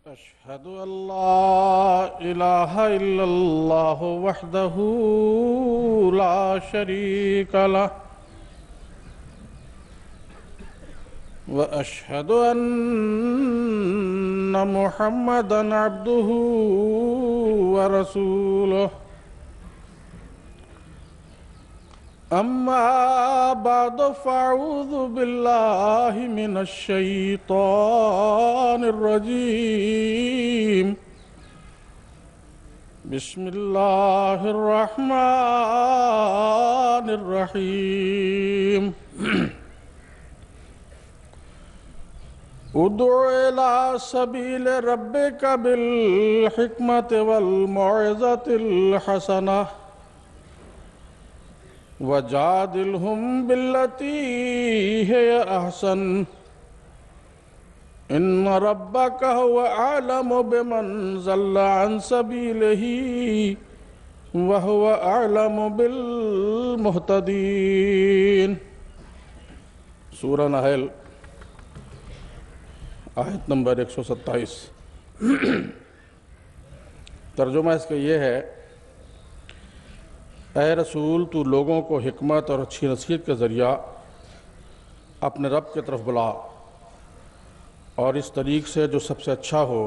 أشهد أن لا إله إلا الله وحده لا شريك له وأشهد أن محمدًا عبده ورسوله أما بعد فأعوذ بالله من الشيطان الرجيم بسم الله الرحمن الرحيم ادع إلى سبيل ربك بالحكمة والموعظة الحسنة وجادلهم بالتي هي أحسن إن ربك هو أعلم بمن ضل عن سبيله وهو أعلم بالمهتدين سورہ نحل آیت نمبر 127 ترجمہ اس کا یہ ہے: اے رسول، تو لوگوں کو حکمت اور اچھی نصیحت کے ذریعہ اپنے رب کی طرف بلا، اور اس طریق سے جو سب سے اچھا ہو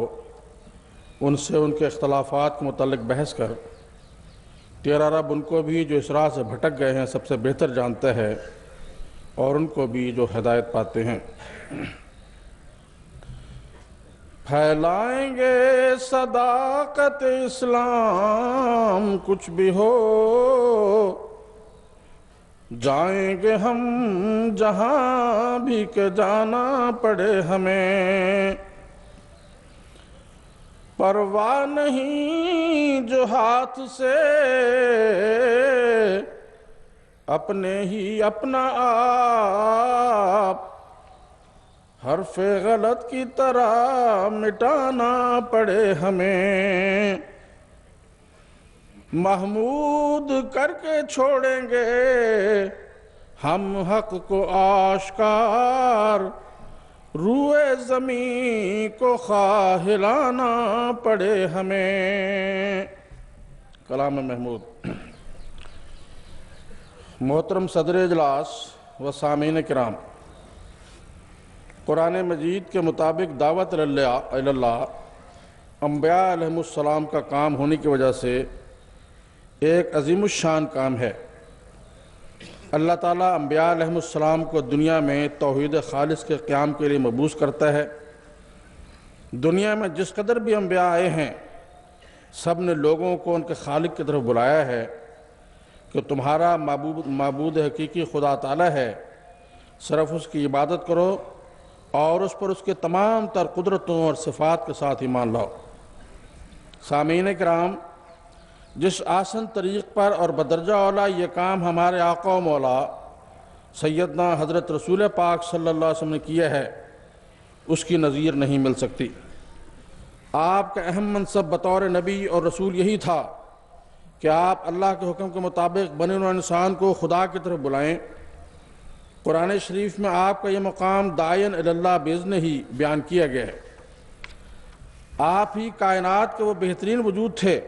ان سے ان کے اختلافات کے متعلق بحث کر۔ تیرا رب ان کو بھی جو اس راہ سے بھٹک گئے ہیں سب سے بہتر جانتا ہے، اور ان کو بھی جو ہدایت پاتے ہیں۔ پھیلائیں گے صداقت اسلام کچھ بھی ہو، جائیں گے ہم جہاں بھی کہ جانا پڑے ہمیں۔ پرواہ نہیں جو ہاتھ سے اپنے ہی اپنا آپ، حرف غلط کی طرح مٹانا پڑے ہمیں۔ محمود کر کے چھوڑیں گے ہم حق کو آشکار، روئے زمین کو خواہ ہلانا پڑے ہمیں۔ کلام محمود۔ محترم صدر اجلاس و سامعین کرام، قرآن مجید کے مطابق دعوت اللہ انبیاء علیہ السلام کا کام ہونے کی وجہ سے ایک عظیم الشان کام ہے۔ اللہ تعالیٰ انبیاء علیہ السلام کو دنیا میں توحید خالص کے قیام کے لیے مبعوث کرتا ہے۔ دنیا میں جس قدر بھی انبیاء آئے ہیں سب نے لوگوں کو ان کے خالق کی طرف بلایا ہے کہ تمہارا معبود حقیقی خدا تعالیٰ ہے، صرف اس کی عبادت کرو اور اس پر اس کے تمام تر قدرتوں اور صفات کے ساتھ ایمان لاؤ۔ سامعین کرام، جس آسن طریق پر اور بدرجہ اولا یہ کام ہمارے آقا و مولا سیدنا حضرت رسول پاک صلی اللہ علیہ وسلم نے کیا ہے اس کی نظیر نہیں مل سکتی۔ آپ کا اہم منصب بطور نبی اور رسول یہی تھا کہ آپ اللہ کے حکم کے مطابق بنی نوع انسان کو خدا کی طرف بلائیں۔ قرآن شریف میں آپ کا یہ مقام داعین اللہ باذنہ ہی بیان کیا گیا ہے۔ آپ ہی کائنات کے وہ بہترین وجود تھے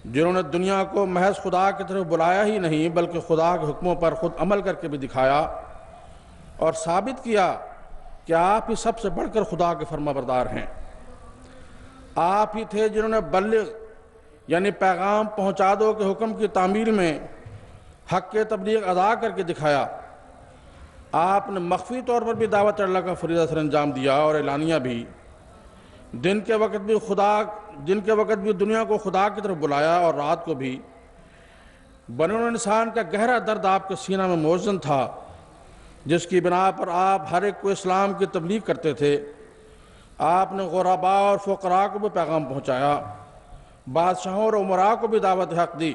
جنہوں نے دنیا کو محض خدا کی طرف بلایا ہی نہیں بلکہ خدا کے حکموں پر خود عمل کر کے بھی دکھایا اور ثابت کیا کہ آپ ہی سب سے بڑھ کر خدا کے فرما بردار ہیں۔ آپ ہی تھے جنہوں نے بلغ یعنی پیغام پہنچا دو کے حکم کی تعمیل میں حق کے تبلیغ ادا کر کے دکھایا۔ آپ نے مخفی طور پر بھی دعوت اللہ کا فریضہ سر انجام دیا اور اعلانیہ بھی۔ دن کے وقت بھی دنیا کو خدا کی طرف بلایا اور رات کو بھی۔ بنی نوع انسان کا گہرا درد آپ کے سینہ میں موزن تھا، جس کی بنا پر آپ ہر ایک کو اسلام کی تبلیغ کرتے تھے۔ آپ نے غرباء اور فقراء کو بھی پیغام پہنچایا، بادشاہوں اور امراء کو بھی دعوت حق دی۔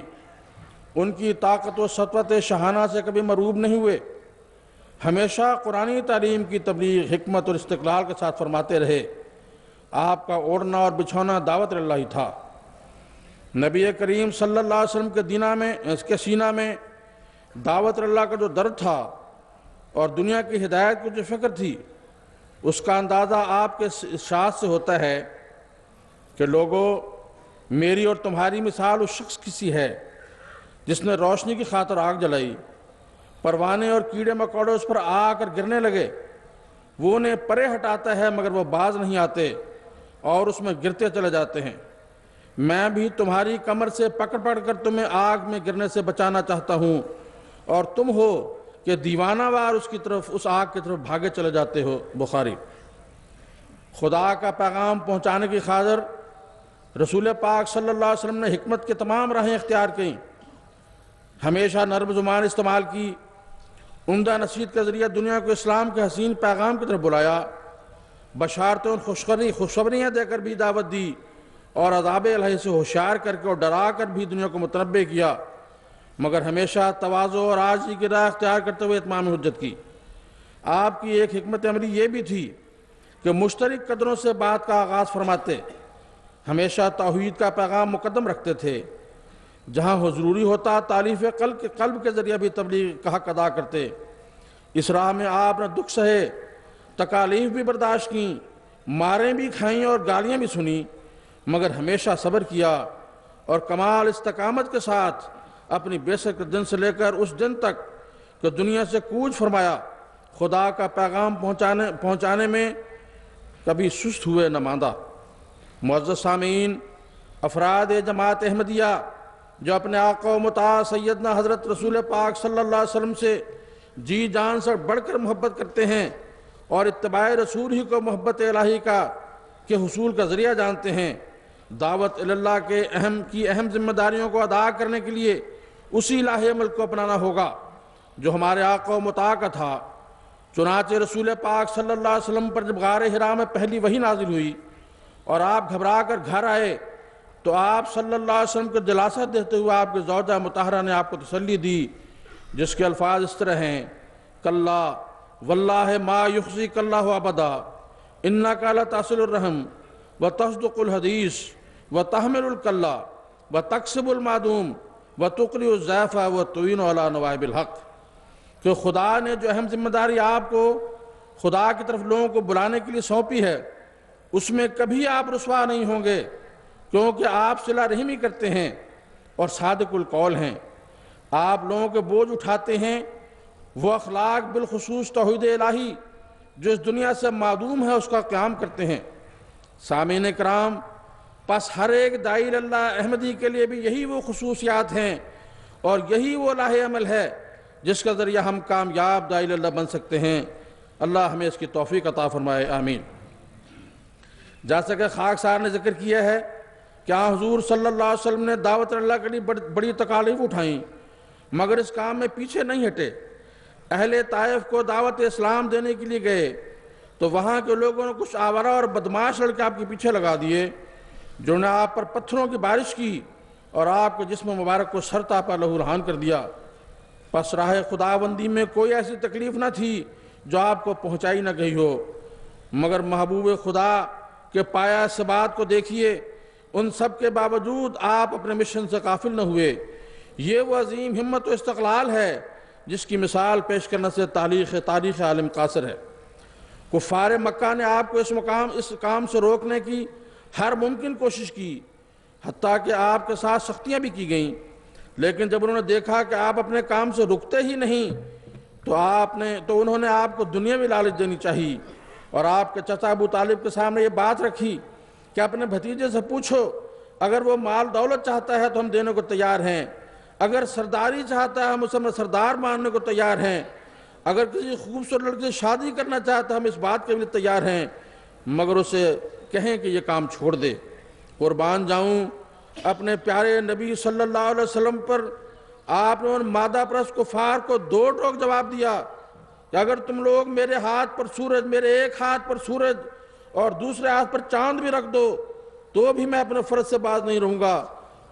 ان کی طاقت و سطوت شاہانہ سے کبھی مروب نہیں ہوئے، ہمیشہ قرآنی تعلیم کی تبلیغ حکمت اور استقلال کے ساتھ فرماتے رہے۔ آپ کا اوڑھنا اور بچھونا دعوت اللہ ہی تھا۔ نبی کریم صلی اللہ علیہ وسلم کے سینہ میں دعوت اللہ کا جو درد تھا اور دنیا کی ہدایت کی جو فکر تھی، اس کا اندازہ آپ کے ارشاد سے ہوتا ہے کہ لوگوں، میری اور تمہاری مثال اس شخص کی سی ہے جس نے روشنی کی خاطر آگ جلائی، پروانے اور کیڑے مکوڑے اس پر آ کر گرنے لگے، وہ انہیں پرے ہٹاتا ہے مگر وہ باز نہیں آتے اور اس میں گرتے چلے جاتے ہیں۔ میں بھی تمہاری کمر سے پکڑ پکڑ کر تمہیں آگ میں گرنے سے بچانا چاہتا ہوں، اور تم ہو کہ دیوانہ وار اس آگ کی طرف بھاگے چلے جاتے ہو۔ بخاری۔ خدا کا پیغام پہنچانے کی خاطر رسول پاک صلی اللہ علیہ وسلم نے حکمت کے تمام راہیں اختیار کیں، ہمیشہ نرم زبان استعمال کی، عمدہ نصیحت کے ذریعے دنیا کو اسلام کے حسین پیغام کی طرف بلایا، بشارتوں خوشخبریاں دے کر بھی دعوت دی، اور عذاب الہی سے ہوشیار کر کے اور ڈرا کر بھی دنیا کو متنبع کیا، مگر ہمیشہ تواضع اور عاجزی کی راہ اختیار کرتے ہوئے اتمام حجت کی۔ آپ کی ایک حکمت عملی یہ بھی تھی کہ مشترک قدروں سے بات کا آغاز فرماتے، ہمیشہ توحید کا پیغام مقدم رکھتے تھے، جہاں وہ ضروری ہوتا تالیف قلب کے ذریعے بھی تبلیغ کا حق ادا کرتے۔ اس راہ میں آپ نے دکھ سہے، تکالیف بھی برداشت کیں، ماریں بھی کھائیں اور گالیاں بھی سنیں، مگر ہمیشہ صبر کیا اور کمال استقامت کے ساتھ اپنی بیسر کے دن سے لے کر اس دن تک کہ دنیا سے کوچ فرمایا، خدا کا پیغام پہنچانے میں کبھی سست ہوئے نہ ماندہ۔ معزز سامعین، افراد جماعت احمدیہ جو اپنے آقا و مطاع سیدنا حضرت رسول پاک صلی اللہ علیہ وسلم سے جی جان سے بڑھ کر محبت کرتے ہیں اور اتباع رسول ہی کو محبت الہی کے حصول کا ذریعہ جانتے ہیں، دعوت اللہ کی اہم ذمہ داریوں کو ادا کرنے کے لیے اسی لاہ عمل کو اپنانا ہوگا جو ہمارے آقا و مطاع کا تھا۔ چنانچہ رسول پاک صلی اللہ علیہ وسلم پر جب غار حرا میں پہلی وحی نازل ہوئی اور آپ گھبرا کر گھر آئے تو آپ صلی اللہ علیہ وسلم کو دلاسا دیتے ہوئے آپ کے زوجہ مطہرہ نے آپ کو تسلی دی، جس کے الفاظ اس طرح ہیں: کلا واللہ ما یخزیک اللہ ابدا انک لتصل الرحم وتصدق الحدیث وتحمل الکلہ وتکسب المعدوم وتقری الضیف وتعین علی نوائب الحق۔ کہ خدا نے جو اہم ذمہ داری آپ کو خدا کی طرف لوگوں کو بلانے کے لیے سونپی ہے، اس میں کبھی آپ رسوا نہیں ہوں گے، کیونکہ آپ صلہ رحمی کرتے ہیں اور صادق القول ہیں، آپ لوگوں کے بوجھ اٹھاتے ہیں، وہ اخلاق بالخصوص توحید الہی جو اس دنیا سے معدوم ہے اس کا قیام کرتے ہیں۔ سامعین کرام، پس ہر ایک داعی اللہ احمدی کے لیے بھی یہی وہ خصوصیات ہیں اور یہی وہ لاہ عمل ہے جس کا ذریعہ ہم کامیاب داعی اللہ بن سکتے ہیں۔ اللہ ہمیں اس کی توفیق عطا فرمائے، آمین۔ جیسا کہ خاکسار نے ذکر کیا ہے کہ حضور صلی اللہ علیہ وسلم نے دعوت اللہ کے لیے بڑی تکالیف اٹھائیں، مگر اس کام میں پیچھے نہیں ہٹے۔ اہل طائف کو دعوت اسلام دینے کے لیے گئے تو وہاں کے لوگوں نے کچھ آورہ اور بدماش لڑکے آپ کے پیچھے لگا دیے، جنہوں نے آپ پر پتھروں کی بارش کی اور آپ کے جسم مبارک کو سرتا پر لہو لہان کر دیا۔ پس راہ خداوندی میں کوئی ایسی تکلیف نہ تھی جو آپ کو پہنچائی نہ گئی ہو، مگر محبوب خدا کے پایا ثبات کو دیکھیے، ان سب کے باوجود آپ اپنے مشن سے غافل نہ ہوئے۔ یہ وہ عظیم ہمت و استقلال ہے جس کی مثال پیش کرنے سے تاریخ عالم قاصر ہے۔ کفار مکہ نے آپ کو اس کام سے روکنے کی ہر ممکن کوشش کی، حتیٰ کہ آپ کے ساتھ سختیاں بھی کی گئیں، لیکن جب انہوں نے دیکھا کہ آپ اپنے کام سے رکتے ہی نہیں تو انہوں نے آپ کو دنیاوی لالچ دینی چاہی اور آپ کے چچا ابو طالب کے سامنے یہ بات رکھی کہ اپنے بھتیجے سے پوچھو، اگر وہ مال دولت چاہتا ہے تو ہم دینے کو تیار ہیں، اگر سرداری چاہتا ہے ہم اسے اپنا سردار ماننے کو تیار ہیں، اگر کسی خوبصورت لڑکی سے شادی کرنا چاہتا ہے ہم اس بات کے لیے تیار ہیں، مگر اسے کہیں کہ یہ کام چھوڑ دے۔ قربان جاؤں اپنے پیارے نبی صلی اللہ علیہ وسلم پر آپ نے ان مادہ پرست کفار کو دو ٹوک جواب دیا کہ اگر تم لوگ میرے ایک ہاتھ پر سورج اور دوسرے ہاتھ پر چاند بھی رکھ دو تو بھی میں اپنے فرض سے باز نہیں رہوں گا،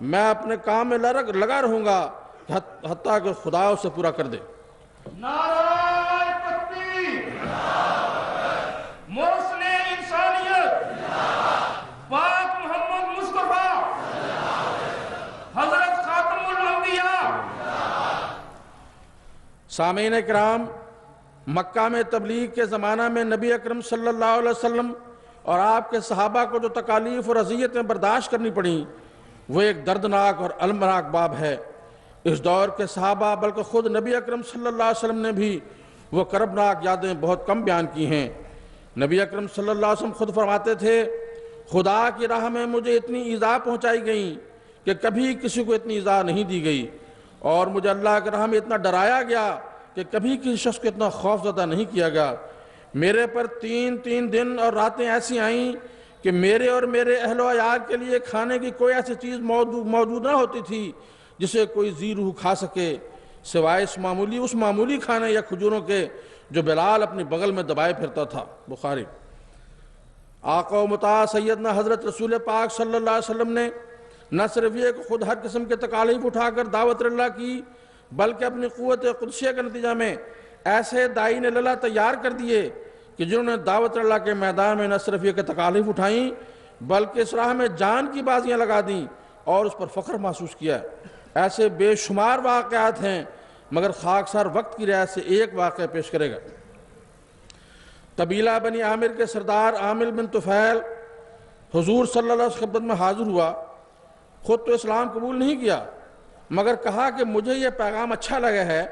میں اپنے کام میں لگا رہوں گا حتیٰ کہ خدا اسے پورا کر دے۔ نعرہ تکبیر، محسن انسانیت، پاک محمد مصطفیٰ، حضرت خاتم الانبیاء۔ سامعین کرام، مکہ میں تبلیغ کے زمانہ میں نبی اکرم صلی اللہ علیہ وسلم اور آپ کے صحابہ کو جو تکالیف اور اذیتیں برداشت کرنی پڑیں وہ ایک دردناک اور المناک باب ہے۔ اس دور کے صحابہ بلکہ خود نبی اکرم صلی اللہ علیہ وسلم نے بھی وہ کربناک یادیں بہت کم بیان کی ہیں۔ نبی اکرم صلی اللہ علیہ وسلم خود فرماتے تھے، خدا کی راہ میں مجھے اتنی ایذا پہنچائی گئی کہ کبھی کسی کو اتنی ایذا نہیں دی گئی، اور مجھے اللہ کی راہ میں اتنا ڈرایا گیا کہ کبھی کسی شخص کو اتنا خوف زدہ نہیں کیا گیا۔ میرے پر تین دن اور راتیں ایسی آئیں کہ میرے اور میرے اہل و عیال کے لیے کھانے کی کوئی ایسی چیز موجود نہ ہوتی تھی جسے کوئی ذی روح کھا سکے، سوائے اس معمولی کھانے یا کھجوروں کے جو بلال اپنی بغل میں دبائے پھرتا تھا۔ بخاری۔ آقا و مطاع سیدنا حضرت رسول پاک صلی اللہ علیہ وسلم نے نہ صرف یہ کہ خود ہر قسم کے تکالیف اٹھا کر دعوت اللہ کی، بلکہ اپنی قوت قدسیہ کے نتیجہ میں ایسے داعین اللہ تیار کر دیے کہ جنہوں نے دعوت اللہ کے میدان میں نہ صرف یہ کہ تکالیف اٹھائیں بلکہ اس راہ میں جان کی بازیاں لگا دیں اور اس پر فخر محسوس کیا۔ ایسے بے شمار واقعات ہیں، مگر خاکسار وقت کی رعایت سے ایک واقعہ پیش کرے گا۔ قبیلہ بنی عامر کے سردار عامر بن طفیل حضور صلی اللہ علیہ وسلم خدمت میں حاضر ہوا۔ خود تو اسلام قبول نہیں کیا، مگر کہا کہ مجھے یہ پیغام اچھا لگا ہے،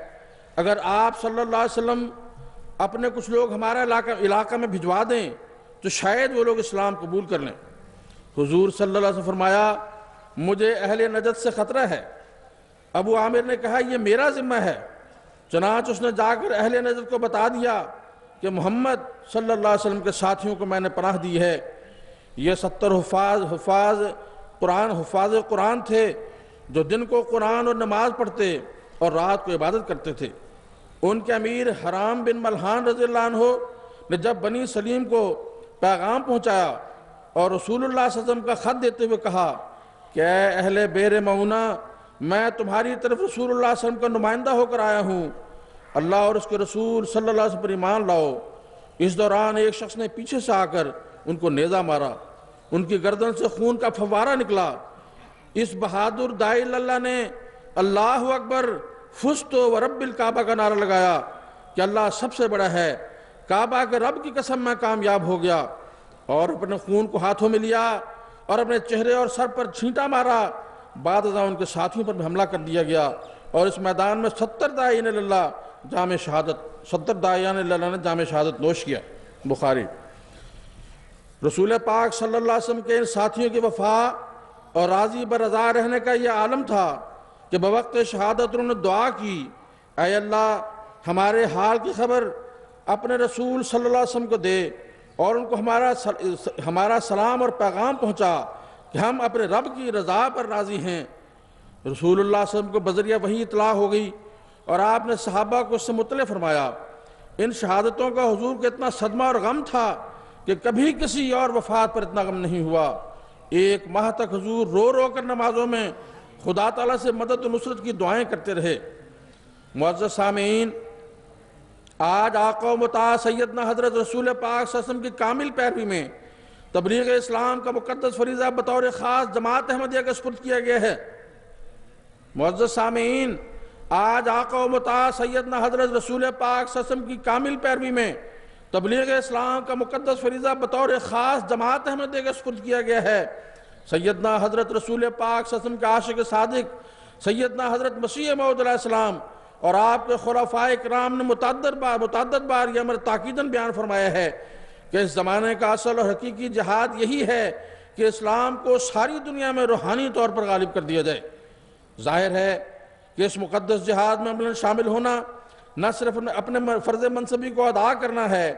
اگر آپ صلی اللہ علیہ وسلم اپنے کچھ لوگ ہمارا علاقہ میں بھجوا دیں تو شاید وہ لوگ اسلام قبول کر لیں۔ حضور صلی اللہ علیہ وسلم فرمایا، مجھے اہل نجد سے خطرہ ہے۔ ابو عامر نے کہا، یہ میرا ذمہ ہے۔ چنانچہ اس نے جا کر اہل نجد کو بتا دیا کہ محمد صلی اللہ علیہ وسلم کے ساتھیوں کو میں نے پناہ دی ہے۔ یہ 70 حفاظ قرآن تھے جو دن کو قرآن اور نماز پڑھتے اور رات کو عبادت کرتے تھے۔ ان کے امیر حرام بن ملحان رضی اللہ عنہ نے جب بنی سلیم کو پیغام پہنچایا اور رسول اللہ صلی اللہ علیہ وسلم کا خط دیتے ہوئے کہا کہ اے اہل بیر معونہ، میں تمہاری طرف رسول اللہ صلی اللہ علیہ وسلم کا نمائندہ ہو کر آیا ہوں، اللہ اور اس کے رسول صلی اللہ علیہ وسلم پر ایمان لاؤ۔ اس دوران ایک شخص نے پیچھے سے آ کر ان کو نیزہ مارا، ان کی گردن سے خون کا فوارہ نکلا۔ اس بہادر داعی اللہ نے اللہ اکبر فزت و رب الکعبہ کا نعرہ لگایا کہ اللہ سب سے بڑا ہے، کعبہ کے رب کی قسم میں کامیاب ہو گیا، اور اپنے خون کو ہاتھوں میں لیا اور اپنے چہرے اور سر پر چھینٹا مارا۔ بعد ازاں ان کے ساتھیوں پر بھی حملہ کر دیا گیا، اور اس میدان میں 70 داعین اللہ نے جامع شہادت نوش کیا۔ بخاری۔ رسول پاک صلی اللہ علیہ وسلم کے ان ساتھیوں کی وفا اور راضی برضا رہنے کا یہ عالم تھا کہ بوقت شہادت انہوں نے دعا کی، اے اللہ ہمارے حال کی خبر اپنے رسول صلی اللہ علیہ وسلم کو دے، اور ان کو ہمارا سلام اور پیغام پہنچا کہ ہم اپنے رب کی رضا پر راضی ہیں۔ رسول اللہ صلی اللہ علیہ وسلم کو بذریعہ وحی اطلاع ہو گئی، اور آپ نے صحابہ کو اس سے مطلع فرمایا۔ ان شہادتوں کا حضور کو اتنا صدمہ اور غم تھا کہ کبھی کسی اور وفات پر اتنا غم نہیں ہوا۔ 1 ماہ تک حضور رو رو کر نمازوں میں خدا تعالیٰ سے مدد و نصرت کی دعائیں کرتے رہے۔ معزز سامعین، آج آقا و مطاع سیدنا حضرت رسول پاک صلی اللہ علیہ وسلم کی کامل پیروی میں تبلیغ اسلام کا مقدس فریضہ بطور خاص جماعت احمدیہ کا سپرد کیا گیا ہے۔ معزز سامعین، آج آقا و مطاع سیدنا حضرت رسول پاک صلی اللہ علیہ وسلم کی کامل پیروی میں تبلیغ اسلام کا مقدس فریضہ بطور خاص جماعت احمدیہ کا سپرد کیا گیا ہے۔ سیدنا حضرت رسول پاک صلی اللہ علیہ وسلم کے عاشق صادق سیدنا حضرت مسیح موعود علیہ السلام اور آپ کے خلفائے کرام نے متعدد بار یہ امر تاکیداً بیان فرمایا ہے کہ اس زمانے کا اصل اور حقیقی جہاد یہی ہے کہ اسلام کو ساری دنیا میں روحانی طور پر غالب کر دیا جائے۔ ظاہر ہے کہ اس مقدس جہاد میں عملاً شامل ہونا نہ صرف اپنے فرض منصبی کو ادا کرنا ہے،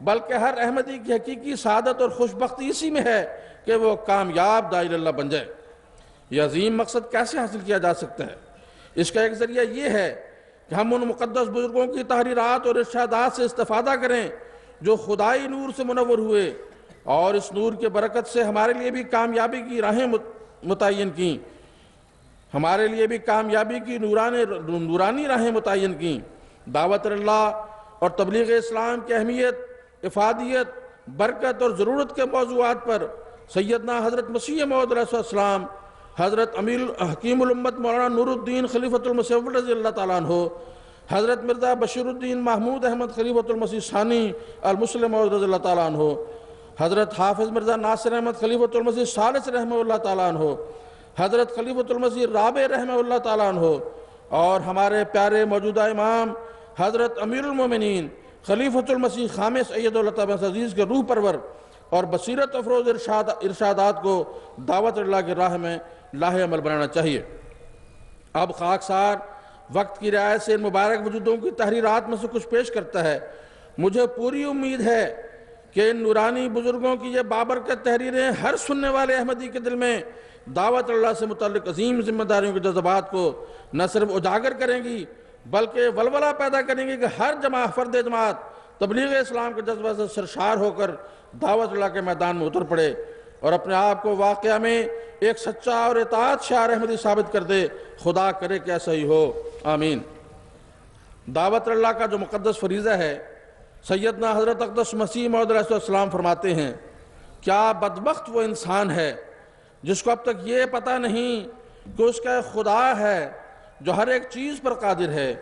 بلکہ ہر احمدی کی حقیقی سعادت اور خوشبختی اسی میں ہے کہ وہ کامیاب داعی اللہ بن جائے۔ یہ عظیم مقصد کیسے حاصل کیا جا سکتا ہے؟ اس کا ایک ذریعہ یہ ہے کہ ہم ان مقدس بزرگوں کی تحریرات اور ارشادات سے استفادہ کریں جو خدائی نور سے منور ہوئے، اور اس نور کے برکت سے ہمارے لیے بھی کامیابی کی راہیں متعین کیں، ہمارے لیے بھی کامیابی کی نورانی راہیں متعین کیں۔ دعوت اللہ اور تبلیغ اسلام کی اہمیت، افادیت، برکت اور ضرورت کے موضوعات پر سیدنا حضرت مسیح موعود علیہ السلام، حضرت امیر حکیم الامت مولانا نور الدین خلیفۃ المسیح رضی اللہ تعالیٰ عنہ، حضرت مرزا بشیر الدین محمود احمد خلیفۃ المسیح ثانی المسلم موعود رضی اللہ تعالیٰ عنہ، حضرت حافظ مرزا ناصر احمد خلیفۃ المسیح ثالث رحمہ اللہ تعالیٰ عنہ، حضرت خلیفۃ المسیح رابع رحمہ اللہ تعالیٰ عنہ، اور ہمارے پیارے موجودہ امام حضرت امیر المومنین خلیفۃ المسیح خامس اید اللہ تعالیٰ عزیز کے روح پرور اور بصیرت افروز ارشادات کو دعوت اللہ کی راہ میں لاہ عمل بنانا چاہیے۔ اب خاکسار وقت کی رعایت سے ان مبارک وجودوں کی تحریرات میں سے کچھ پیش کرتا ہے۔ مجھے پوری امید ہے کہ ان نورانی بزرگوں کی یہ بابرکت تحریریں ہر سننے والے احمدی کے دل میں دعوت اللہ سے متعلق عظیم ذمہ داریوں کے جذبات کو نہ صرف اجاگر کریں گی بلکہ ولولہ پیدا کریں گی کہ ہر فرد جماعت تبلیغ اسلام کے جذبہ سے سرشار ہو کر دعوت اللہ کے میدان میں اتر پڑے اور اپنے آپ کو واقعہ میں ایک سچا اور اطاعت شعار احمدی ثابت کر دے۔ خدا کرے کہ ایسا ہی ہو، آمین۔ دعوت اللہ کا جو مقدس فریضہ ہے، سیدنا حضرت اقدس مسیح موعود علیہ السلام فرماتے ہیں، کیا بدبخت وہ انسان ہے جس کو اب تک یہ پتہ نہیں کہ اس کا ایک خدا ہے جو ہر ایک چیز پر قادر ہے۔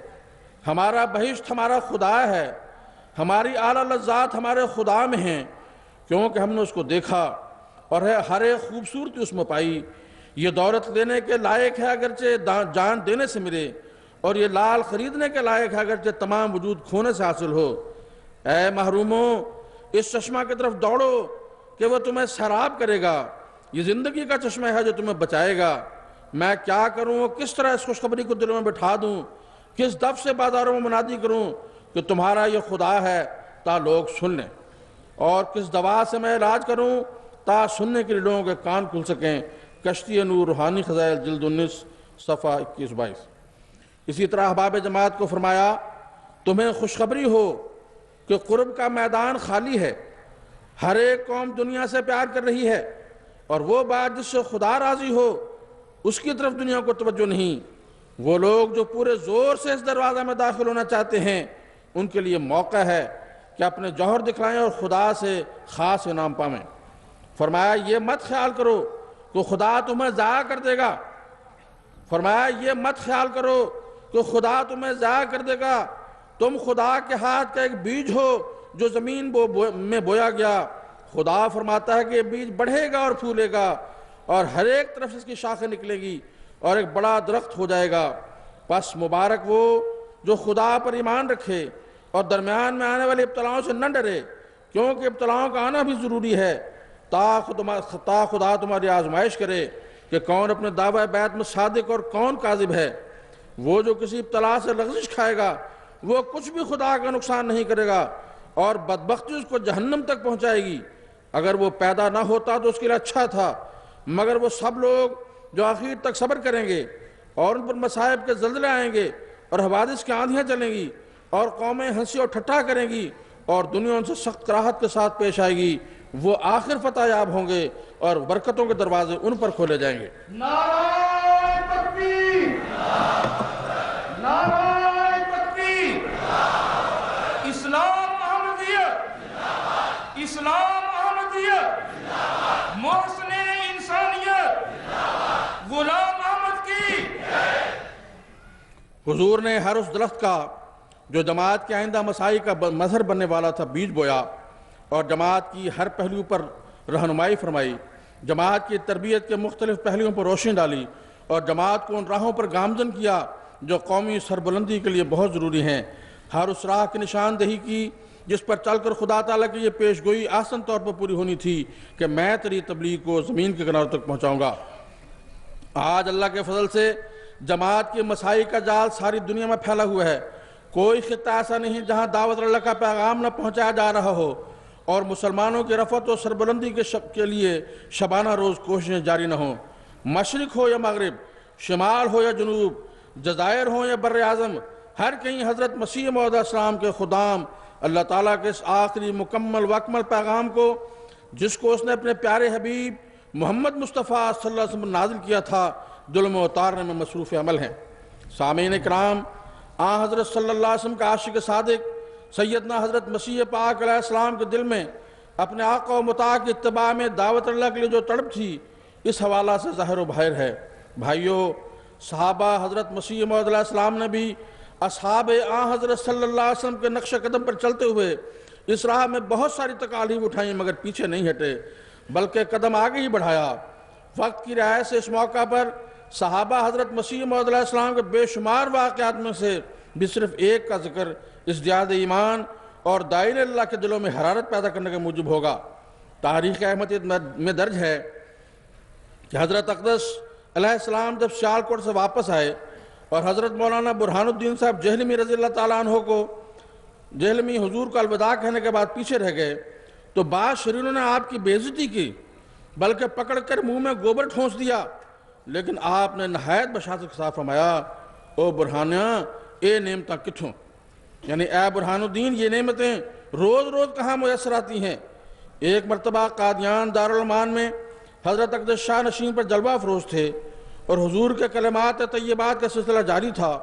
ہمارا بہشت ہمارا خدا ہے، ہماری اعلیٰ لذات ہمارے خدا میں ہیں، کیونکہ ہم نے اس کو دیکھا اور ہر ایک خوبصورتی اس میں پائی۔ یہ دولت لینے کے لائق ہے اگرچہ جان دینے سے ملے، اور یہ لال خریدنے کے لائق ہے اگرچہ تمام وجود کھونے سے حاصل ہو۔ اے محروموں، اس چشمہ کی طرف دوڑو کہ وہ تمہیں سیراب کرے گا۔ یہ زندگی کا چشمہ ہے جو تمہیں بچائے گا۔ میں کیا کروں، کس طرح اس خوشخبری کو دلوں میں بٹھا دوں، کس دف سے بازاروں میں منادی کروں کہ تمہارا یہ خدا ہے تا لوگ سن لیں، اور کس دوا سے میں علاج کروں تا سننے کے لیے لوگوں کے کان کھل سکیں۔ کشتی نور روحانی خزائل جلد 19 صفحہ 21-22۔ اسی طرح احباب جماعت کو فرمایا، تمہیں خوشخبری ہو کہ قرب کا میدان خالی ہے، ہر ایک قوم دنیا سے پیار کر رہی ہے، اور وہ بات جس سے خدا راضی ہو اس کی طرف دنیا کو توجہ نہیں۔ وہ لوگ جو پورے زور سے اس دروازہ میں داخل ہونا چاہتے ہیں، ان کے لیے موقع ہے کہ اپنے جوہر دکھلائیں اور خدا سے خاص انعام پائیں۔ فرمایا، یہ مت خیال کرو کہ خدا تمہیں ضائع کر دے گا۔ فرمایا، یہ مت خیال کرو کہ خدا تمہیں ضائع کر دے گا۔ تم خدا کے ہاتھ کا ایک بیج ہو جو زمین میں بویا گیا۔ خدا فرماتا ہے کہ یہ بیج بڑھے گا اور پھولے گا، اور ہر ایک طرف اس کی شاخیں نکلے گی اور ایک بڑا درخت ہو جائے گا۔ پس مبارک وہ جو خدا پر ایمان رکھے اور درمیان میں آنے والی ابتلاؤں سے نہ ڈرے، کیونکہ ابتلاؤں کا آنا بھی ضروری ہے تا خدا تمہاری آزمائش کرے کہ کون اپنے دعوی بیعت میں صادق اور کون کاذب ہے۔ وہ جو کسی ابتلا سے لغزش کھائے گا وہ کچھ بھی خدا کا نقصان نہیں کرے گا، اور بدبختی اس کو جہنم تک پہنچائے گی۔ اگر وہ پیدا نہ ہوتا تو اس کے لیے اچھا تھا، مگر وہ سب لوگ جو آخر تک صبر کریں گے اور ان پر مصائب کے زلزلے آئیں گے اور حوادث کی آندھیاں چلیں گی اور قومیں ہنسی اور ٹھٹھا کریں گی اور دنیا ان سے سخت کراہت کے ساتھ پیش آئے گی، وہ آخر فتح یاب ہوں گے اور برکتوں کے دروازے ان پر کھولے جائیں گے۔ نعرہ تکبیر، نعرہ تکبیر، اسلام احمدیت، اسلام احمدیت، محسن انسانیت، غلام احمد کی۔ حضور نے ہر اس درخت کا جو جماعت کے آئندہ مسائی کا مظہر بننے والا تھا بیج بویا، اور جماعت کی ہر پہلو پر رہنمائی فرمائی، جماعت کی تربیت کے مختلف پہلوؤں پر روشنی ڈالی، اور جماعت کو ان راہوں پر گامزن کیا جو قومی سربلندی کے لیے بہت ضروری ہیں۔ ہر اس راہ کی نشاندہی کی جس پر چل کر خدا تعالیٰ کی یہ پیش گوئی آسن طور پر پوری ہونی تھی کہ میں تیری تبلیغ کو زمین کے کناروں تک پہنچاؤں گا۔ آج اللہ کے فضل سے جماعت کی مسائی کا جال ساری دنیا میں پھیلا ہوا ہے۔ کوئی خطہ ایسا نہیں جہاں دعوت اللہ کا پیغام نہ پہنچایا جا رہا ہو اور مسلمانوں کی رفعت و سربلندی کے لیے شبانہ روز کوششیں جاری نہ ہوں۔ مشرق ہو یا مغرب، شمال ہو یا جنوب، جزائر ہو یا بر اعظم، ہر کہیں حضرت مسیح موعود علیہ السلام کے خدام اللہ تعالیٰ کے اس آخری مکمل و اکمل پیغام کو، جس کو اس نے اپنے پیارے حبیب محمد مصطفیٰ صلی اللہ علیہ وسلم نازل کیا تھا، دل میں اتارنے میں مصروف عمل ہیں۔ سامعین کرام، حضرت صلی اللہ علیہ وسلم کا عاشق صادق سیدنا حضرت مسیح پاک علیہ السلام کے دل میں اپنے آقا و مطاع کی اتباع میں دعوت اللہ کے لیے جو تڑپ تھی، اس حوالہ سے ظاہر و باہر ہے۔ بھائیو، صحابہ حضرت مسیح موعود علیہ السلام نے بھی اصحاب حضرت صلی اللہ علیہ وسلم کے نقش قدم پر چلتے ہوئے اس راہ میں بہت ساری تکالیف اٹھائیں مگر پیچھے نہیں ہٹے بلکہ قدم آگے ہی بڑھایا۔ وقت کی رعایت سے اس موقع پر صحابہ حضرت مسیح موعود علیہ السلام کے بے شمار واقعات میں سے بھی صرف ایک کا ذکر ازدیاد ایمان اور دائر اللہ کے دلوں میں حرارت پیدا کرنے کے موجب ہوگا۔ تاریخ احمدیت میں درج ہے کہ حضرت اقدس علیہ السلام جب سیالکوٹ سے واپس آئے اور حضرت مولانا برہان الدین صاحب جہلمی رضی اللہ تعالیٰ عنہ کو جہلمی حضور کو الوداع کہنے کے بعد پیچھے رہ گئے تو بعض شرینوں نے آپ کی بے عزتی کی بلکہ پکڑ کر منہ میں گوبر ٹھونس دیا، لیکن آپ نے نہایت بشاشت کے ساتھ فرمایا، او برہانیاں اے نعمتاں کتھوں، یعنی اے برہان الدین یہ نعمتیں روز روز کہاں میسر آتی ہیں۔ ایک مرتبہ قادیان دارالمان میں حضرت اقدس شاہ نشین پر جلوہ افروز تھے اور حضور کے کلمات طیبات کا سلسلہ جاری تھا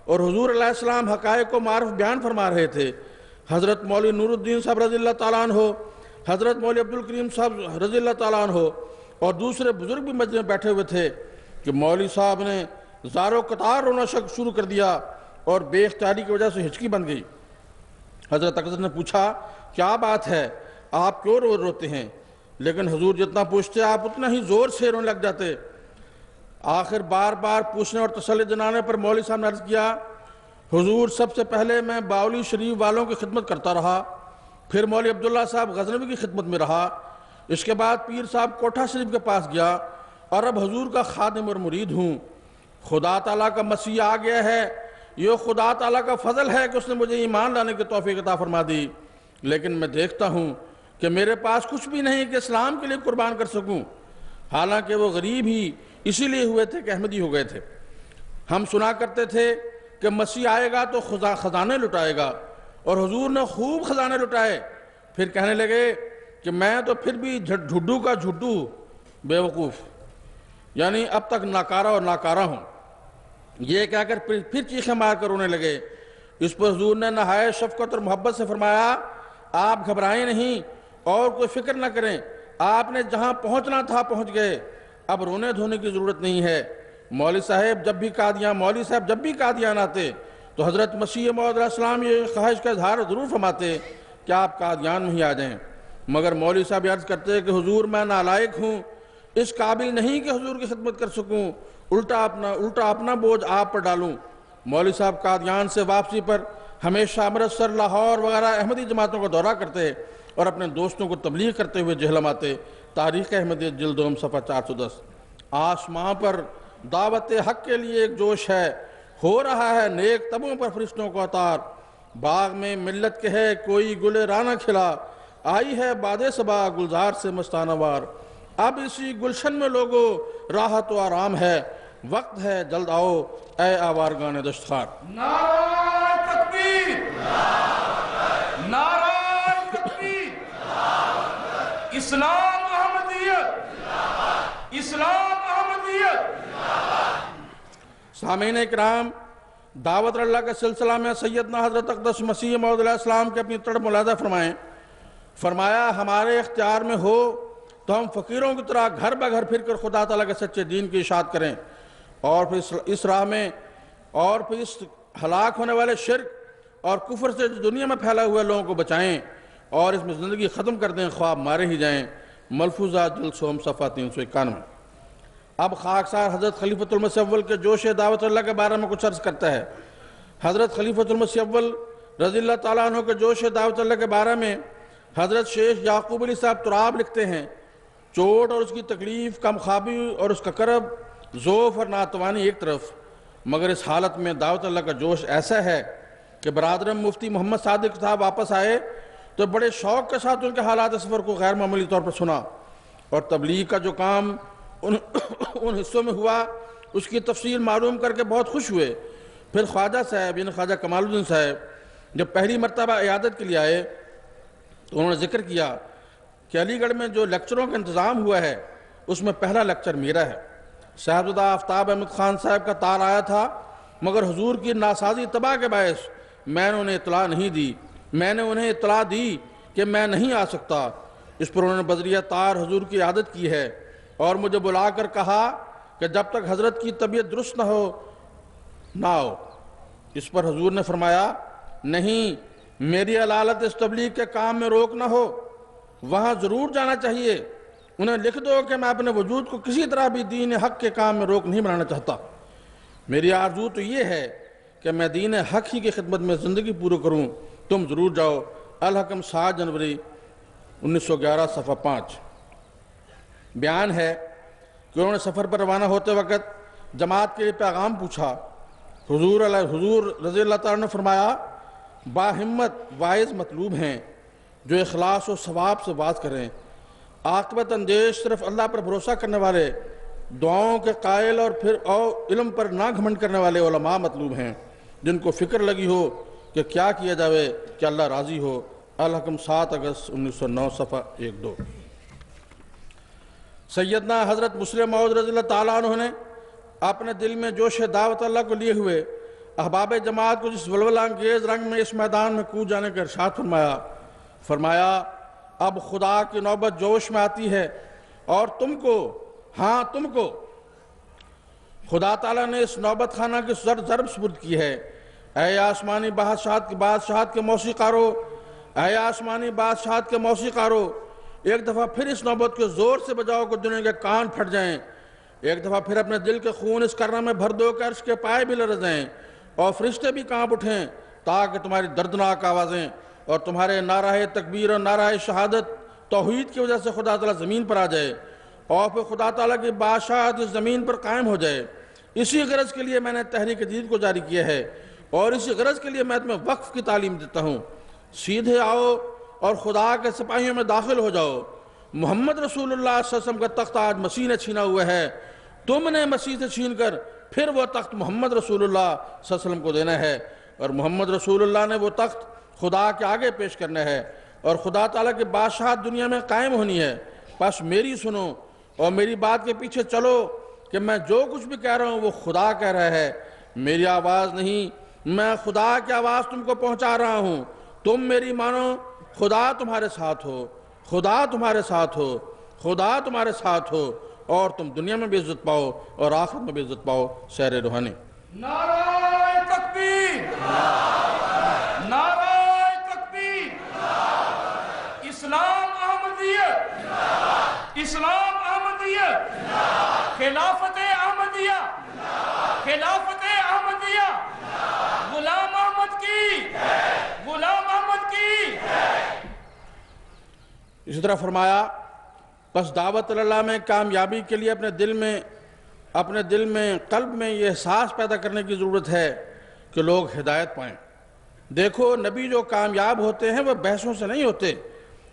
اور حضور علیہ السلام حقائق کو معرف بیان فرما رہے تھے۔ حضرت مولوی نور الدین صاحب رضی اللہ تعالیٰ عنہ، حضرت مولوی عبدالکریم صاحب رضی اللہ تعالیٰ عنہ اور دوسرے بزرگ بھی مجلس میں بیٹھے ہوئے تھے کہ مولوی صاحب نے زار و قطار رونا شروع کر دیا اور بے اختیاری کی وجہ سے ہچکی بن گئی۔ حضرت اقدس نے پوچھا کیا بات ہے، آپ کیوں روتے ہیں؟ لیکن حضور جتنا پوچھتے آپ اتنا ہی زور سے رونے لگ جاتے۔ آخر بار بار پوچھنے اور تسلی دلانے پر مولوی صاحب نے عرض کیا، حضور سب سے پہلے میں باولی شریف والوں کی خدمت کرتا رہا، پھر مولوی عبداللہ صاحب غزنوی کی خدمت میں رہا، اس کے بعد پیر صاحب کوٹھہ شریف کے پاس گیا اور اب حضور کا خادم اور مرید ہوں۔ خدا تعالیٰ کا مسیح آ گیا ہے، یہ خدا تعالیٰ کا فضل ہے کہ اس نے مجھے ایمان لانے کی توفیق عطا فرما دی، لیکن میں دیکھتا ہوں کہ میرے پاس کچھ بھی نہیں کہ اسلام کے لیے قربان کر سکوں، حالانکہ وہ غریب ہی اسی لیے ہوئے تھے کہ احمدی ہو گئے تھے۔ ہم سنا کرتے تھے کہ مسیح آئے گا تو خزانے لٹائے گا، اور حضور نے خوب خزانے لٹائے۔ پھر کہنے لگے کہ میں تو پھر بھی جھڈو کا جھڈو بے وقوف، یعنی اب تک ناکارہ اور ناکارہ ہوں، یہ کہہ کر پھر چیخیں مار کر رونے لگے۔ اس پر حضور نے نہایت شفقت اور محبت سے فرمایا، آپ گھبرائیں نہیں اور کوئی فکر نہ کریں، آپ نے جہاں پہنچنا تھا پہنچ گئے، اب رونے دھونے کی ضرورت نہیں ہے۔ مولوی صاحب جب بھی قادیان آتے تو حضرت مسیح موعود علیہ السلام یہ خواہش کا اظہار ضرور فرماتے کہ آپ قادیان میں ہی آ جائیں، مگر مولوی صاحب یہ عرض کرتے کہ حضور میں نالائق ہوں، اس قابل نہیں کہ حضور کی خدمت کر سکوں، الٹا اپنا بوجھ آپ پر ڈالوں۔ مولوی صاحب قادیان سے واپسی پر ہمیشہ امرتسر، لاہور وغیرہ احمدی جماعتوں کا دورہ کرتے اور اپنے دوستوں کو تبلیغ کرتے ہوئے جہلم آتے۔ تاریخ احمدیت جلد دوم صفحہ 410۔ آسمان پر دعوت حق کے لیے ایک جوش ہے، ہو رہا ہے نیک تبوں پر فرشتوں کو عطار، باغ میں ملت کے ہے کوئی گل رانہ کھلا، آئی ہے باد صبا گلزار سے مستانہ وار، اب اسی گلشن میں لوگوں راحت و آرام ہے، وقت ہے جلد آؤ اے آوارگان دشتخوار۔ نعرہ تکبیر، نعرہ تکبیر، اسلام احمدیت، اسلام احمدیت۔ سامعین اکرام، دعوت اللہ کے سلسلہ میں سیدنا حضرت اقدس مسیح موعود علیہ السلام کے اپنی طرف ملاحظہ فرمائیں۔ فرمایا ہمارے اختیار میں ہو تو ہم فقیروں کی طرح گھر بگھر پھر کر خدا تعالیٰ کے سچے دین کی اشاعت کریں، اور پھر اس راہ میں اور پھر اس ہلاک ہونے والے شرک اور کفر سے جو دنیا میں پھیلا ہوئے لوگوں کو بچائیں اور اس میں زندگی ختم کر دیں، خواب مارے ہی جائیں۔ ملفوظات جلد سوم صفحہ 391۔ اب خاکسار حضرت خلیفۃ المسیح اول کے جوش دعوت اللہ کے بارے میں کچھ عرض کرتا ہے۔ حضرت خلیفۃ المسیح اول رضی اللہ تعالیٰ عنہ کے جوش دعوت اللہ کے بارے میں حضرت شیخ یعقوب علی صاحب تراب لکھتے ہیں، چوٹ اور اس کی تکلیف، کم خوابی اور اس کا کرب، ذوف اور ناتوانی ایک طرف، مگر اس حالت میں دعوت اللہ کا جوش ایسا ہے کہ برادرم مفتی محمد صادق صاحب واپس آئے تو بڑے شوق کے ساتھ ان کے حالات سفر کو غیر معمولی طور پر سنا، اور تبلیغ کا جو کام ان حصوں میں ہوا اس کی تفصیل معلوم کر کے بہت خوش ہوئے۔ پھر خواجہ صاحب یعنی خواجہ کمال الدین صاحب جب پہلی مرتبہ عیادت کے لیے آئے تو انہوں نے ذکر کیا کہ علی گڑھ میں جو لیکچروں کا انتظام ہوا ہے اس میں پہلا لیکچر میرا ہے۔ صاحبزادہ آفتاب احمد خان صاحب کا تار آیا تھا، مگر حضور کی ناسازی تباہ کے باعث میں نے انہیں اطلاع نہیں دی، میں نے انہیں اطلاع دی کہ میں نہیں آ سکتا۔ اس پر انہوں نے بذریعہ تار حضور کی عادت کی ہے اور مجھے بلا کر کہا کہ جب تک حضرت کی طبیعت درست نہ ہو نہ آؤ۔ اس پر حضور نے فرمایا نہیں، میری علالت اس تبلیغ کے کام میں روک نہ ہو، وہاں ضرور جانا چاہیے۔ انہیں لکھ دو کہ میں اپنے وجود کو کسی طرح بھی دین حق کے کام میں روک نہیں بنانا چاہتا۔ میری آرزو تو یہ ہے کہ میں دین حق ہی کی خدمت میں زندگی پوری کروں۔ تم ضرور جاؤ۔ الحکم 7 جنوری 1911 صفحہ 5۔ بیان ہے کہ انہوں نے سفر پر روانہ ہوتے وقت جماعت کے لیے پیغام پوچھا۔ حضور رضی اللہ تعالیٰ نے فرمایا، باہمت واعظ مطلوب ہیں جو اخلاص و ثواب سے بات کریں، عاقبت اندیش صرف اللہ پر بھروسہ کرنے والے، دعاؤں کے قائل اور پھر علم پر نہ گھمنڈ کرنے والے علماء مطلوب ہیں جن کو فکر لگی ہو کہ کیا کیا جاوے کہ اللہ راضی ہو۔ الحکم 7 اگست 1909 صفحہ 1-2۔ سیدنا حضرت مسلم موعود رضی اللہ تعالیٰ عنہ نے اپنے دل میں جوش دعوت اللہ کو لیے ہوئے احباب جماعت کو جس ولولہ انگیز رنگ میں اس میدان میں کود جانے کا ارشاد فرمایا اب خدا کی نوبت جوش میں آتی ہے اور تم کو خدا تعالیٰ نے اس نوبت خانہ کی ضرب سپرد کی ہے۔ اے آسمانی بادشاہت کے موسیقارو، اے آسمانی بادشاہت کے موسیقارو، ایک دفعہ پھر اس نوبت کو زور سے بجاؤ کہ دنیا کے کان پھٹ جائیں۔ ایک دفعہ پھر اپنے دل کے خون اس کرنا میں بھر دو کہ عرش کے پائے بھی لرز جائیں اور فرشتے بھی کانپ اٹھیں، تاکہ تمہاری دردناک آوازیں اور تمہارے نعرہ تکبیر اور نعرہ شہادت توحید کی وجہ سے خدا تعالیٰ زمین پر آ جائے اور پھر خدا تعالیٰ کی بادشاہت اس زمین پر قائم ہو جائے۔ اسی غرض کے لیے میں نے تحریک جدید کو جاری کیا ہے اور اسی غرض کے لیے میں تمہیں وقف کی تعلیم دیتا ہوں۔ سیدھے آؤ اور خدا کے سپاہیوں میں داخل ہو جاؤ۔ محمد رسول اللہ صلی اللہ علیہ وسلم کا تخت آج مسیح نے چھینا ہوا ہے، تم نے مسیح سے چھین کر پھر وہ تخت محمد رسول اللہ صلی اللہ علیہ وسلم کو دینا ہے، اور محمد رسول اللہ نے وہ تخت خدا کے آگے پیش کرنا ہے اور خدا تعالیٰ کی بادشاہت دنیا میں قائم ہونی ہے۔ بس میری سنو اور میری بات کے پیچھے چلو کہ میں جو کچھ بھی کہہ رہا ہوں وہ خدا کہہ رہا ہے، میری آواز نہیں، میں خدا کی آواز تم کو پہنچا رہا ہوں۔ تم میری مانو، خدا تمہارے ساتھ ہو، خدا تمہارے ساتھ ہو، خدا تمہارے ساتھ ہو، اور تم دنیا میں بھی عزت پاؤ اور آخرت میں بھی عزت پاؤ۔ سیر روحانی۔ نعرہ تکبیر، نعرہ تکبیر، اسلام احمدیت، اسلام احمدیت، خلافت احمدیہ، خلافت احمدیہ، غلام احمد کی، غلام احمد کی۔ اسی طرح فرمایا، بس دعوت اللہ میں کامیابی کے لیے اپنے دل میں قلب میں یہ احساس پیدا کرنے کی ضرورت ہے کہ لوگ ہدایت پائیں۔ دیکھو، نبی جو کامیاب ہوتے ہیں وہ بحثوں سے نہیں ہوتے۔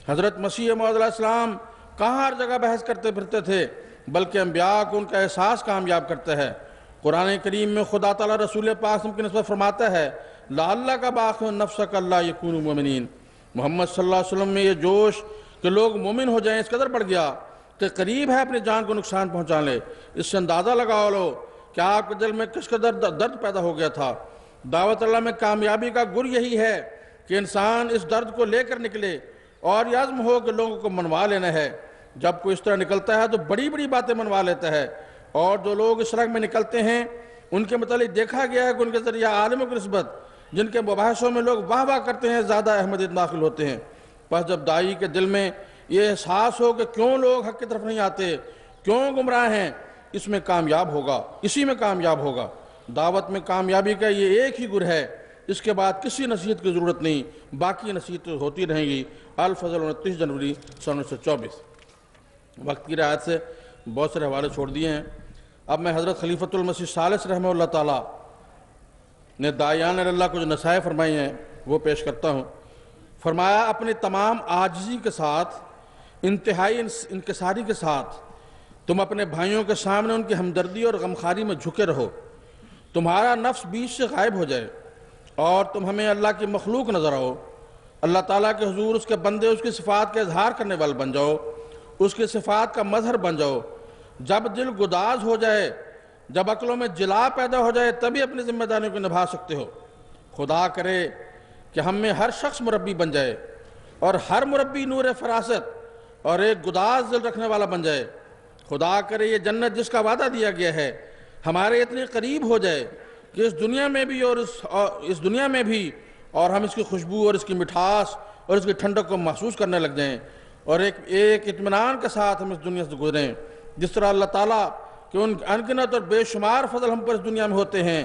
حضرت مسیح موعود علیہ السلام کہاں ہر جگہ بحث کرتے پھرتے تھے، بلکہ انبیاء کو ان کا احساس کامیاب کرتا ہے۔ قرآن کریم میں خدا تعالیٰ رسول پاک کی نسبت فرماتا ہے، لعلک باخع نفسک الا یکونوا مؤمنین۔ محمد صلی اللہ علیہ وسلم میں یہ جوش کہ لوگ مومن ہو جائیں اس قدر بڑھ گیا کہ قریب ہے اپنی جان کو نقصان پہنچا لے۔ اس سے اندازہ لگا لو کہ آپ کے دل میں کس قدر درد پیدا ہو گیا تھا۔ دعوت اللہ میں کامیابی کا گر یہی ہے کہ انسان اس درد کو لے کر نکلے اور یہ عزم ہو کہ لوگوں کو منوا لینا ہے۔ جب کوئی اس طرح نکلتا ہے تو بڑی بڑی باتیں منوا لیتا ہے، اور جو لوگ اس رنگ میں نکلتے ہیں ان کے متعلق دیکھا گیا ہے کہ ان کے ذریعہ عالموں کی نسبت جن کے مباحثوں میں لوگ واہ واہ کرتے ہیں زیادہ احمدیت داخل ہوتے ہیں۔ پس جب داعی کے دل میں یہ احساس ہو کہ کیوں لوگ حق کی طرف نہیں آتے، کیوں گمراہ ہیں، اسی میں کامیاب ہوگا۔ دعوت میں کامیابی کا یہ ایک ہی گر ہے، اس کے بعد کسی نصیحت کی ضرورت نہیں، باقی نصیحت ہوتی رہیں گی۔ الفضل 29 جنوری 1924۔ وقت کی رعایت سے بہت سارے حوالے چھوڑ دیے ہیں۔ اب میں حضرت خلیفۃ المسیح ثالث رحمہ اللہ تعالیٰ نے داعیان اللہ کو جو نصائح فرمائی ہیں وہ پیش کرتا ہوں۔ فرمایا، اپنی تمام عاجزی کے ساتھ، انتہائی انکساری کے ساتھ تم اپنے بھائیوں کے سامنے ان کی ہمدردی اور غمخواری میں جھکے رہو، تمہارا نفس بیچ سے غائب ہو جائے اور تم ہمیں اللہ کی مخلوق نظر آؤ۔ اللہ تعالیٰ کے حضور اس کے بندے اس کی صفات کا اظہار کرنے والے بن جاؤ، اس کی صفات کا مظہر بن جاؤ۔ جب دل گداز ہو جائے، جب عقلوں میں جلا پیدا ہو جائے، تبھی اپنی ذمہ داریوں کو نبھا سکتے ہو۔ خدا کرے کہ ہم میں ہر شخص مربی بن جائے اور ہر مربی نور فراست اور ایک گداز دل رکھنے والا بن جائے۔ خدا کرے یہ جنت جس کا وعدہ دیا گیا ہے ہمارے اتنے قریب ہو جائے کہ اس دنیا میں بھی اور ہم اس کی خوشبو اور اس کی مٹھاس اور اس کی ٹھنڈک کو محسوس کرنے لگ جائیں اور ایک اطمینان کے ساتھ ہم اس دنیا سے گزریں. جس طرح اللہ تعالیٰ کہ ان انگنت اور بے شمار فضل ہم پر اس دنیا میں ہوتے ہیں،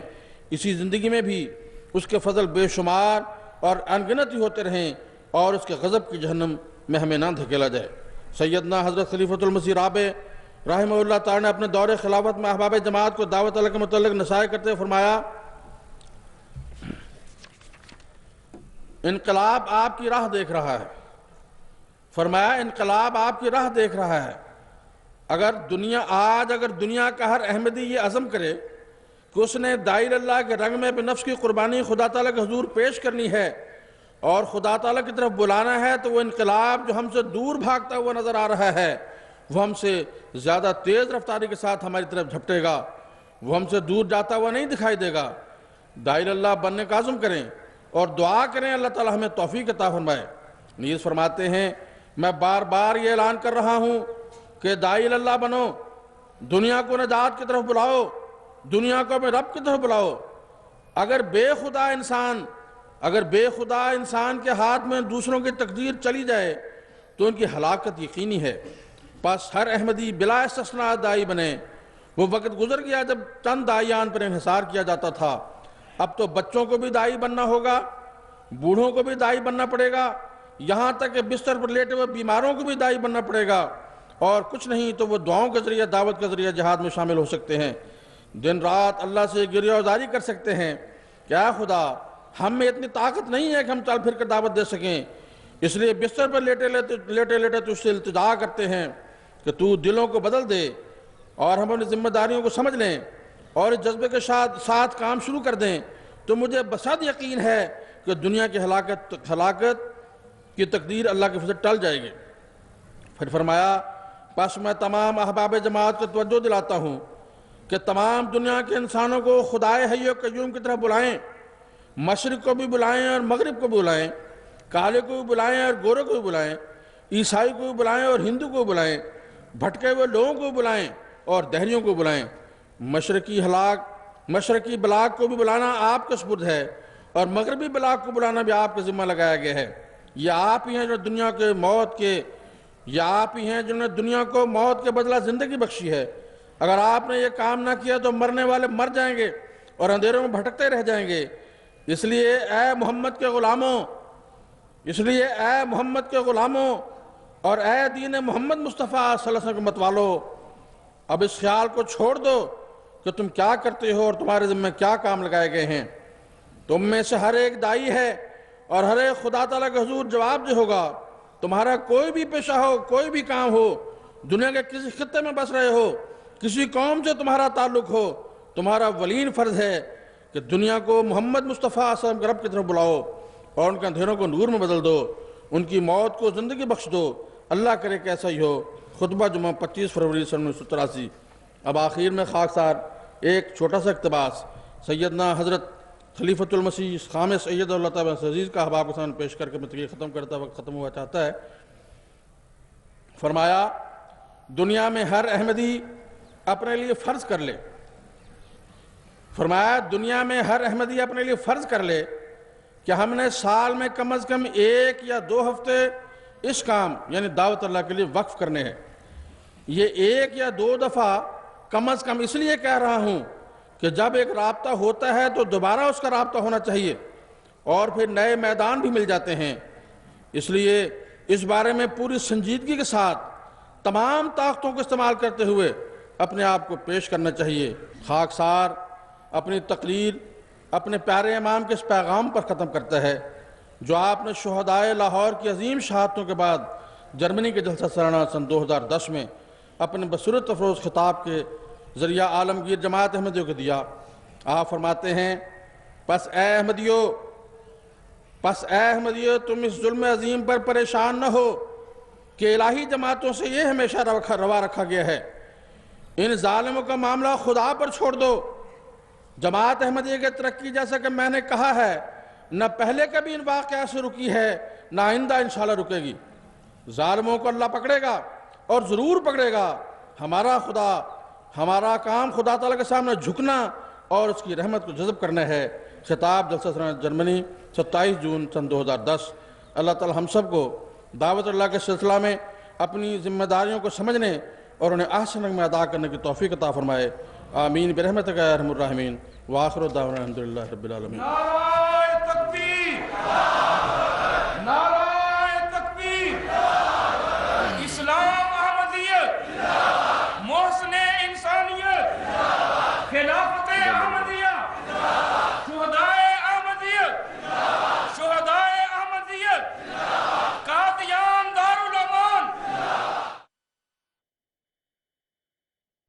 اسی زندگی میں بھی اس کے فضل بے شمار اور انگنت ہی ہوتے رہیں اور اس کے غضب کی جہنم میں ہمیں نہ دھکیلا جائے. سیدنا حضرت خلیفۃ المسیح رابع رحمہ اللہ تعالیٰ نے اپنے دور خلافت میں احباب جماعت کو دعوت اللہ کے متعلق نصائح کرتے ہوئے فرمایا، انقلاب آپ کی راہ دیکھ رہا ہے. فرمایا انقلاب آپ کی راہ دیکھ رہا ہے. اگر دنیا کا ہر احمدی یہ عزم کرے کہ اس نے داعی اللہ کے رنگ میں اپنے نفس کی قربانی خدا تعالیٰ کے حضور پیش کرنی ہے اور خدا تعالیٰ کی طرف بلانا ہے، تو وہ انقلاب جو ہم سے دور بھاگتا ہوا نظر آ رہا ہے وہ ہم سے زیادہ تیز رفتاری کے ساتھ ہماری طرف جھپٹے گا، وہ ہم سے دور جاتا ہوا نہیں دکھائی دے گا. داعی اللہ بننے کا عزم کریں اور دعا کریں اللہ تعالیٰ ہمیں توفیق عطا فرمائے. نیز فرماتے ہیں، میں بار بار یہ اعلان کر رہا ہوں کہ داعی اللہ بنو، دنیا کو نجات کی طرف بلاؤ، دنیا کو اپنے رب کی طرف بلاؤ. اگر بے خدا انسان کے ہاتھ میں دوسروں کی تقدیر چلی جائے تو ان کی ہلاکت یقینی ہے. پس ہر احمدی بلا استثناء داعی بنے. وہ وقت گزر گیا جب چند داعیان پر انحصار کیا جاتا تھا. اب تو بچوں کو بھی داعی بننا ہوگا، بوڑھوں کو بھی داعی بننا پڑے گا، یہاں تک کہ بستر پر لیٹے ہوئے بیماروں کو بھی داعی بننا پڑے گا. اور کچھ نہیں تو وہ دعاؤں کے ذریعے، دعوت کے ذریعے جہاد میں شامل ہو سکتے ہیں. دن رات اللہ سے گریہ وزاری کر سکتے ہیں کہ اے خدا، ہم میں اتنی طاقت نہیں ہے کہ ہم چل پھر کر دعوت دے سکیں، اس لیے بستر پر لیٹے لیٹے تو اس سے التجا کرتے ہیں کہ تو دلوں کو بدل دے اور ہم اپنی ذمہ داریوں کو سمجھ لیں اور اس جذبے کے ساتھ کام شروع کر دیں. تو مجھے بسد یقین ہے کہ دنیا کی ہلاکت کی تقدیر اللہ کے فضل ٹل جائے گی. پھر فرمایا، پس میں تمام احباب جماعت کو توجہ دلاتا ہوں کہ تمام دنیا کے انسانوں کو خدائے حی و قیوم کی طرف بلائیں. مشرق کو بھی بلائیں اور مغرب کو بھی بلائیں، کالے کو بھی بلائیں اور گورے کو بھی بلائیں، عیسائی کو بھی بلائیں اور ہندو کو بھی بلائیں، بھٹکے ہوئے لوگوں کو بھی بلائیں اور دہریوں کو بلائیں. مشرقی بلاک کو بھی بلانا آپ کے سپرد ہے اور مغربی بلاک کو بلانا بھی آپ کے ذمہ لگایا گیا ہے. یہ آپ ہی ہیں جو آپ ہی ہیں جنہوں نے دنیا کو موت کے بدلہ زندگی بخشی ہے. اگر آپ نے یہ کام نہ کیا تو مرنے والے مر جائیں گے اور اندھیروں میں بھٹکتے رہ جائیں گے. اس لیے اے محمد کے غلاموں اور اے دین محمد مصطفیٰ صلی اللہ علیہ وسلم کے متوالو، اب اس خیال کو چھوڑ دو کہ تم کیا کرتے ہو اور تمہارے ذمہ کیا کام لگائے گئے ہیں. تم میں سے ہر ایک داعی ہے اور ہر ایک خدا تعالیٰ کے حضور جواب دہ ہوگا. تمہارا کوئی بھی پیشہ ہو، کوئی بھی کام ہو، دنیا کے کسی خطے میں بس رہے ہو، کسی قوم سے تمہارا تعلق ہو، تمہارا ولین فرض ہے کہ دنیا کو محمد مصطفیٰ صلی اللہ علیہ وسلم کے رب کی طرف بلاؤ اور ان کے اندھیروں کو نور میں بدل دو، ان کی موت کو زندگی بخش دو. اللہ کرے کہ ایسا ہی ہو. خطبہ جمعہ 25 فروری 1983. اب آخر میں خاکسار ایک چھوٹا سا اقتباس سیدنا حضرت خلیفۃ المسیح خامس سید اللہ تعالیٰ عزیز کا احباب کے سامنے پیش کر کے میں تقریر ختم کرتا وقت ختم ہوا چاہتا ہے. فرمایا، دنیا میں ہر احمدی اپنے لیے فرض کر لے. دنیا میں ہر احمدی اپنے لیے فرض کر لے کہ ہم نے سال میں کم از کم 1 یا 2 ہفتے اس کام یعنی دعوت اللہ کے لیے وقف کرنے ہیں. یہ 1 یا 2 دفعہ کم از کم اس لیے کہہ رہا ہوں کہ جب ایک رابطہ ہوتا ہے تو دوبارہ اس کا رابطہ ہونا چاہیے اور پھر نئے میدان بھی مل جاتے ہیں. اس لیے اس بارے میں پوری سنجیدگی کے ساتھ تمام طاقتوں کو استعمال کرتے ہوئے اپنے آپ کو پیش کرنا چاہیے. خاکسار اپنی تقریر اپنے پیارے امام کے اس پیغام پر ختم کرتا ہے جو آپ نے شہدائے لاہور کی عظیم شہادتوں کے بعد جرمنی کے جلسہ سالانہ سن 2010 میں اپنے بصورت افروز خطاب کے ذریعہ عالمگیر جماعت احمدیوں کو دیا. آپ فرماتے ہیں، پس اے احمدیو تم اس ظلم عظیم پر پریشان نہ ہو کہ الہی جماعتوں سے یہ ہمیشہ روا رکھا گیا ہے. ان ظالموں کا معاملہ خدا پر چھوڑ دو. جماعت احمدیہ کے ترقی جیسا کہ میں نے کہا ہے نہ پہلے کبھی ان واقعات سے رکی ہے نہ آئندہ انشاءاللہ رکے گی. ظالموں کو اللہ پکڑے گا اور ضرور پکڑے گا. ہمارا کام خدا تعالیٰ کے سامنے جھکنا اور اس کی رحمت کو جذب کرنا ہے. خطاب جلسہ سلطنت جرمنی 27 جون سن 2010۔ اللہ تعالی ہم سب کو دعوت اللہ کے سلسلہ میں اپنی ذمہ داریوں کو سمجھنے اور انہیں احسن رنگ میں ادا کرنے کی توفیق عطا فرمائے، آمین برحمتک یا ارحم الراحمین، وآخر دعوانا الحمدللہ رب العالمین۔ نعرہ تکبیر